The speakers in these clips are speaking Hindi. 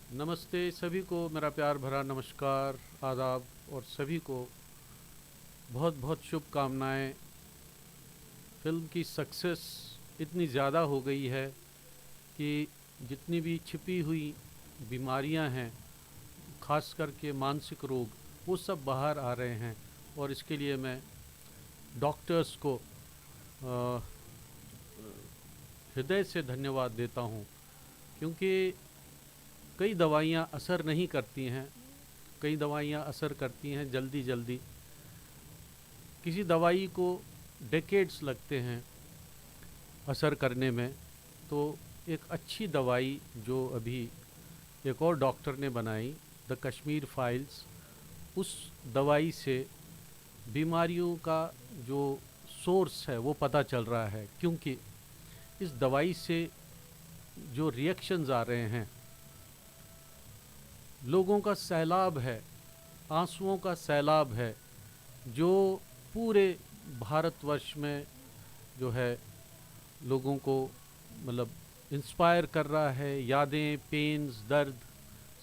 नमस्ते सभी को, मेरा प्यार भरा नमस्कार, आदाब। और सभी को बहुत बहुत शुभकामनाएं। फिल्म की सक्सेस इतनी ज़्यादा हो गई है कि जितनी भी छिपी हुई बीमारियां हैं, खास करके मानसिक रोग, वो सब बाहर आ रहे हैं। और इसके लिए मैं डॉक्टर्स को अ, हृदय से धन्यवाद देता हूँ, क्योंकि कई दवाइयाँ असर नहीं करती हैं। कई दवाइयाँ असर करती हैं जल्दी जल्दी। किसी दवाई को डेकेड्स लगते हैं असर करने में। तो एक अच्छी दवाई जो अभी एक और डॉक्टर ने बनाई, द कश्मीर फाइल्स, उस दवाई से बीमारियों का जो सोर्स है वो पता चल रहा है। क्योंकि इस दवाई से जो रिएक्शंस आ रहे हैं, लोगों का सैलाब है, आंसुओं का सैलाब है, जो पूरे भारतवर्ष में जो है लोगों को मतलब इंस्पायर कर रहा है। यादें, पेन्स, दर्द,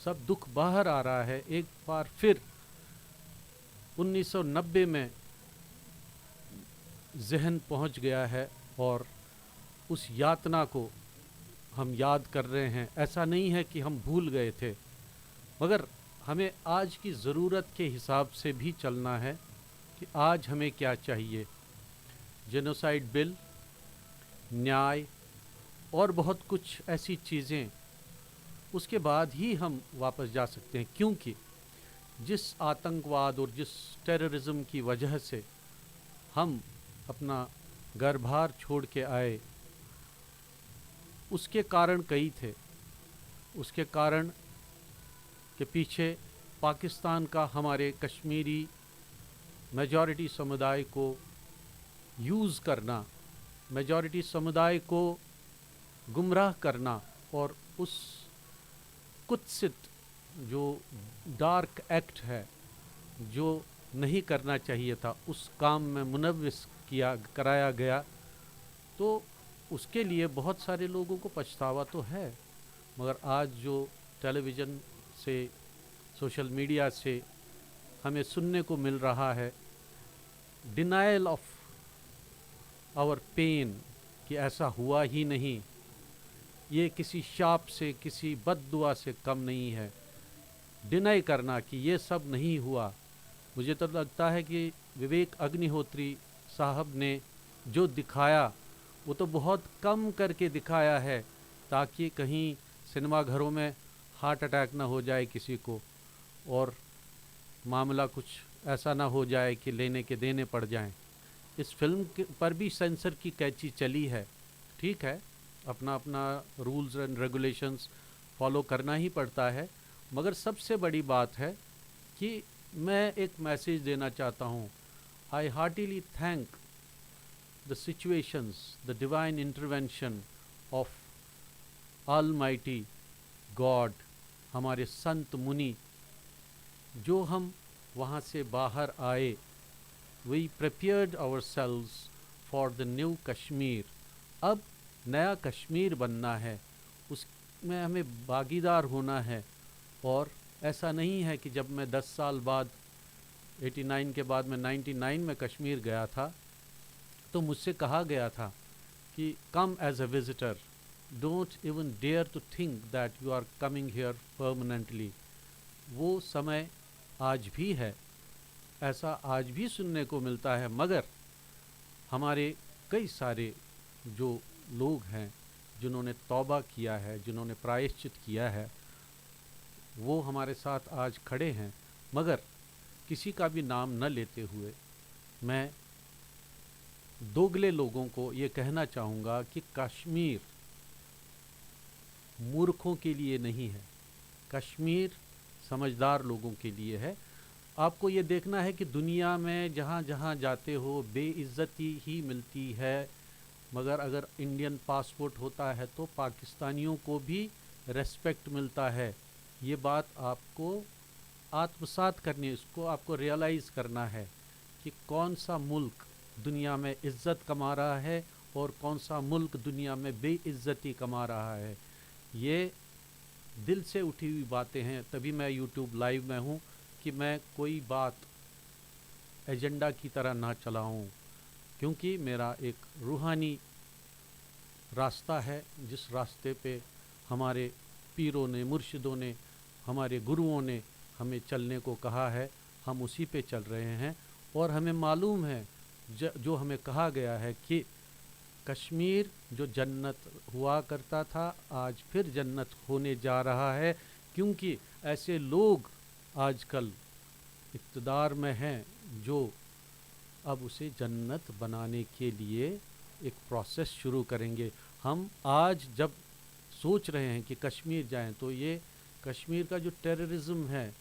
सब दुख बाहर आ रहा है एक बार फिर। 1990 में जहन पहुंच गया है और उस यातना को हम याद कर रहे हैं। ऐसा नहीं है कि हम भूल गए थे, मगर हमें आज की ज़रूरत के हिसाब से भी चलना है कि आज हमें क्या चाहिए। जेनोसाइड बिल, न्याय और बहुत कुछ ऐसी चीज़ें, उसके बाद ही हम वापस जा सकते हैं। क्योंकि जिस आतंकवाद और जिस टेररिज्म की वजह से हम अपना घर बार छोड़ के आए, उसके कारण कई थे। उसके कारण के पीछे पाकिस्तान का हमारे कश्मीरी मेजॉरिटी समुदाय को यूज़ करना, मेजॉरिटी समुदाय को गुमराह करना, और उस कुत्सित जो डार्क एक्ट है जो नहीं करना चाहिए था, उस काम में मुनव्विस किया कराया गया। तो उसके लिए बहुत सारे लोगों को पछतावा तो है। मगर आज जो टेलीविज़न से, सोशल मीडिया से हमें सुनने को मिल रहा है, डिनायल ऑफ आवर पेन, कि ऐसा हुआ ही नहीं, ये किसी शाप से, किसी बद्दुआ से कम नहीं है। डिनाई करना कि ये सब नहीं हुआ। मुझे तो लगता है कि विवेक अग्निहोत्री साहब ने जो दिखाया वो तो बहुत कम करके दिखाया है, ताकि कहीं सिनेमा घरों में हार्ट अटैक ना हो जाए किसी को, और मामला कुछ ऐसा ना हो जाए कि लेने के देने पड़ जाएं। इस फिल्म के पर भी सेंसर की कैंची चली है। ठीक है, अपना अपना रूल्स एंड रेगुलेशंस फॉलो करना ही पड़ता है। मगर सबसे बड़ी बात है कि मैं एक मैसेज देना चाहता हूँ। I heartily thank the situations, the divine intervention of almighty God, हमारे संत मुनि, जो हम वहाँ से बाहर आए। We prepared our selves for the new Kashmir. अब नया कश्मीर बनना है, उसमें हमें भागीदार होना है। और ऐसा नहीं है कि जब मैं 10 साल बाद, 89 के बाद मैं 99 में कश्मीर गया था, तो मुझसे कहा गया था कि come as a visitor, don't even dare to think that you are coming here permanently. वो समय आज भी है, ऐसा आज भी सुनने को मिलता है। मगर हमारे कई सारे जो लोग हैं जिन्होंने तौबा किया है, जिन्होंने प्रायश्चित किया है, वो हमारे साथ आज खड़े हैं। मगर किसी का भी नाम न लेते हुए मैं दोगले लोगों को ये कहना चाहूँगा कि कश्मीर मूर्खों के लिए नहीं है, कश्मीर समझदार लोगों के लिए है। आपको ये देखना है कि दुनिया में जहाँ जहाँ जाते हो बेइज्जती ही मिलती है, मगर अगर इंडियन पासपोर्ट होता है तो पाकिस्तानियों को भी रेस्पेक्ट मिलता है। ये बात आपको आत्मसात करनी है, इसको आपको रियलाइज़ करना है कि कौन सा मुल्क दुनिया में इज़्ज़त कमा रहा है और कौन सा मुल्क दुनिया में बेइज्जती कमा रहा है। ये दिल से उठी हुई बातें हैं, तभी मैं यूट्यूब लाइव में हूँ कि मैं कोई बात एजेंडा की तरह ना चलाऊँ, क्योंकि मेरा एक रूहानी रास्ता है जिस रास्ते पे हमारे पीरों ने, मुर्शिदों ने, हमारे गुरुओं ने हमें चलने को कहा है, हम उसी पे चल रहे हैं। और हमें मालूम है जो हमें कहा गया है कि कश्मीर जो जन्नत हुआ करता था आज फिर जन्नत होने जा रहा है, क्योंकि ऐसे लोग आजकल इक़्तिदार में हैं जो अब उसे जन्नत बनाने के लिए एक प्रोसेस शुरू करेंगे। हम आज जब सोच रहे हैं कि कश्मीर जाएं, तो ये कश्मीर का जो टेररिज्म है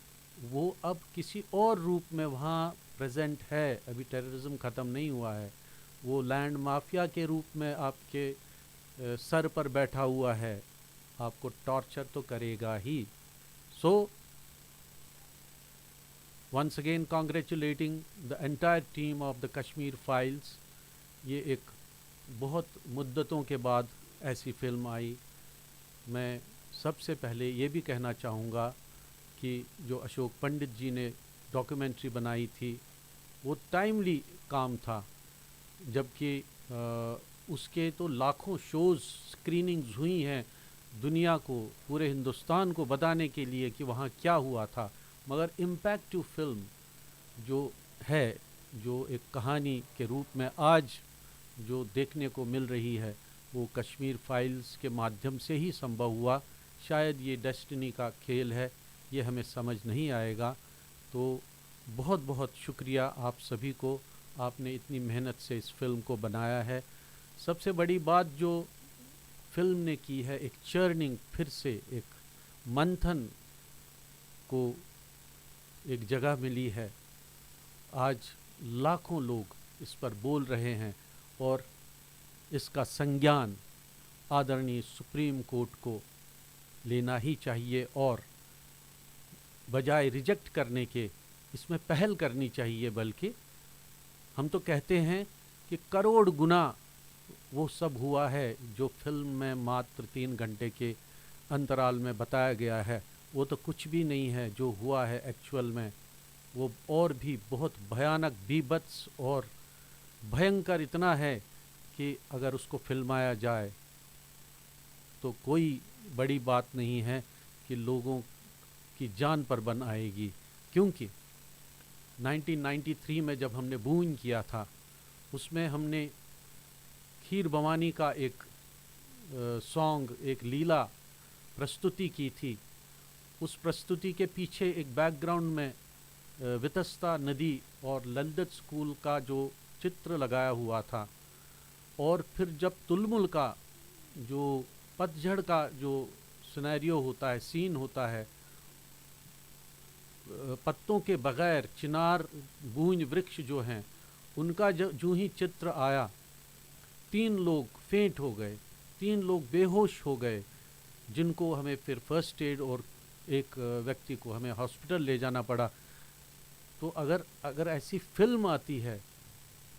वो अब किसी और रूप में वहाँ प्रेजेंट है। अभी टेररिज्म ख़त्म नहीं हुआ है, वो लैंड माफिया के रूप में आपके सर पर बैठा हुआ है, आपको टॉर्चर तो करेगा ही। So once again congratulating the entire team of the Kashmir files. ये एक बहुत मुद्दतों के बाद ऐसी फ़िल्म आई। मैं सबसे पहले ये भी कहना चाहूँगा कि जो अशोक पंडित जी ने डॉक्यूमेंट्री बनाई थी वो टाइमली काम था, जबकि उसके तो लाखों शोज़ स्क्रीनिंग्स हुई हैं दुनिया को, पूरे हिंदुस्तान को बताने के लिए कि वहाँ क्या हुआ था। मगर इम्पैक्टिव फिल्म जो है, जो एक कहानी के रूप में आज जो देखने को मिल रही है, वो कश्मीर फाइल्स के माध्यम से ही संभव हुआ। शायद ये डेस्टिनी का खेल है, ये हमें समझ नहीं आएगा। तो बहुत बहुत शुक्रिया आप सभी को, आपने इतनी मेहनत से इस फिल्म को बनाया है। सबसे बड़ी बात जो फिल्म ने की है, एक चर्निंग, फिर से एक मंथन को एक जगह मिली है। आज लाखों लोग इस पर बोल रहे हैं और इसका संज्ञान आदरणीय सुप्रीम कोर्ट को लेना ही चाहिए और बजाय रिजेक्ट करने के इसमें पहल करनी चाहिए। बल्कि हम तो कहते हैं कि करोड़ गुना वो सब हुआ है जो फिल्म में मात्र 3 घंटे के अंतराल में बताया गया है, वो तो कुछ भी नहीं है। जो हुआ है एक्चुअल में वो और भी बहुत भयानक, बीभत्स और भयंकर इतना है कि अगर उसको फिल्माया जाए तो कोई बड़ी बात नहीं है कि लोगों की जान पर बन आएगी। क्योंकि 1993 में जब हमने बून किया था, उसमें हमने खीर भवानी का एक सॉन्ग, एक लीला प्रस्तुति की थी। उस प्रस्तुति के पीछे एक बैकग्राउंड में वितस्ता नदी और ललदत स्कूल का जो चित्र लगाया हुआ था। और फिर जब तुलमुल का जो पतझड़ का जो सिनेरियो होता है, सीन होता है, पत्तों के बगैर चिनार गूंज वृक्ष जो हैं उनका जो ही चित्र आया, 3 लोग फेंट हो गए, 3 लोग बेहोश हो गए, जिनको हमें फिर फर्स्ट एड और एक व्यक्ति को हमें हॉस्पिटल ले जाना पड़ा। तो अगर ऐसी फिल्म आती है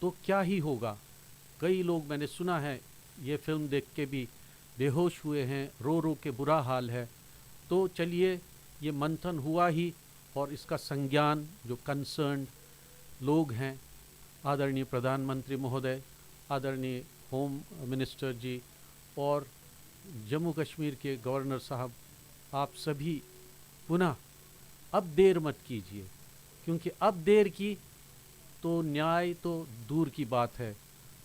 तो क्या ही होगा। कई लोग, मैंने सुना है, ये फिल्म देख के भी बेहोश हुए हैं, रो रो के बुरा हाल है। तो चलिए, ये मंथन हुआ ही और इसका संज्ञान जो कंसर्न्ड लोग हैं, आदरणीय प्रधानमंत्री महोदय, आदरणीय होम मिनिस्टर जी और जम्मू कश्मीर के गवर्नर साहब, आप सभी पुनः अब देर मत कीजिए, क्योंकि अब देर की तो न्याय तो दूर की बात है,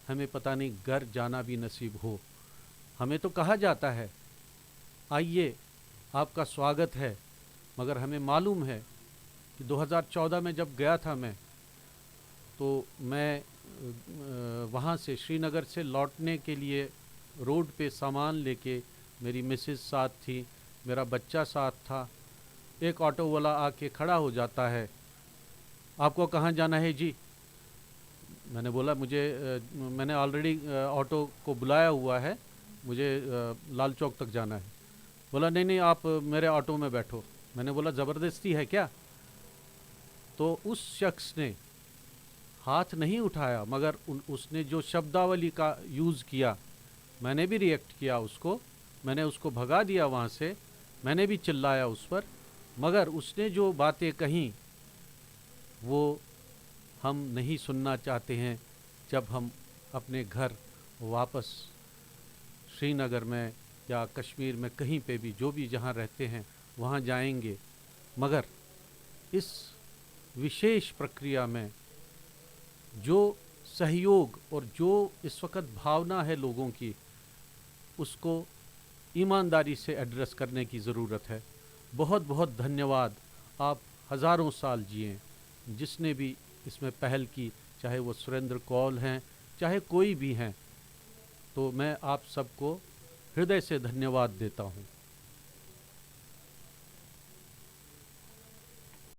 हमें पता नहीं घर जाना भी नसीब हो। हमें तो कहा जाता है आइए आपका स्वागत है, मगर हमें मालूम है कि 2014 में जब गया था मैं, तो मैं वहाँ से श्रीनगर से लौटने के लिए रोड पे सामान लेके, मेरी मिसेस साथ थी, मेरा बच्चा साथ था, एक ऑटो वाला आके खड़ा हो जाता है, आपको कहाँ जाना है जी? मैंने बोला मैंने ऑलरेडी ऑटो को बुलाया हुआ है, मुझे लाल चौक तक जाना है। बोला नहीं नहीं, आप मेरे ऑटो में बैठो। मैंने बोला ज़बरदस्ती है क्या? तो उस शख्स ने हाथ नहीं उठाया, मगर उसने जो शब्दावली का यूज़ किया, मैंने भी रिएक्ट किया उसको, मैंने उसको भगा दिया वहाँ से। मैंने भी चिल्लाया उस पर, मगर उसने जो बातें कहीं वो हम नहीं सुनना चाहते हैं। जब हम अपने घर वापस श्रीनगर में या कश्मीर में कहीं पे भी जो भी जहाँ रहते हैं वहाँ जाएंगे, मगर इस विशेष प्रक्रिया में जो सहयोग और जो इस वक्त भावना है लोगों की, उसको ईमानदारी से एड्रेस करने की ज़रूरत है। बहुत बहुत धन्यवाद। आप हज़ारों साल जिएं। जिसने भी इसमें पहल की, चाहे वो सुरेंद्र कौल हैं, चाहे कोई भी हैं, तो मैं आप सबको हृदय से धन्यवाद देता हूँ।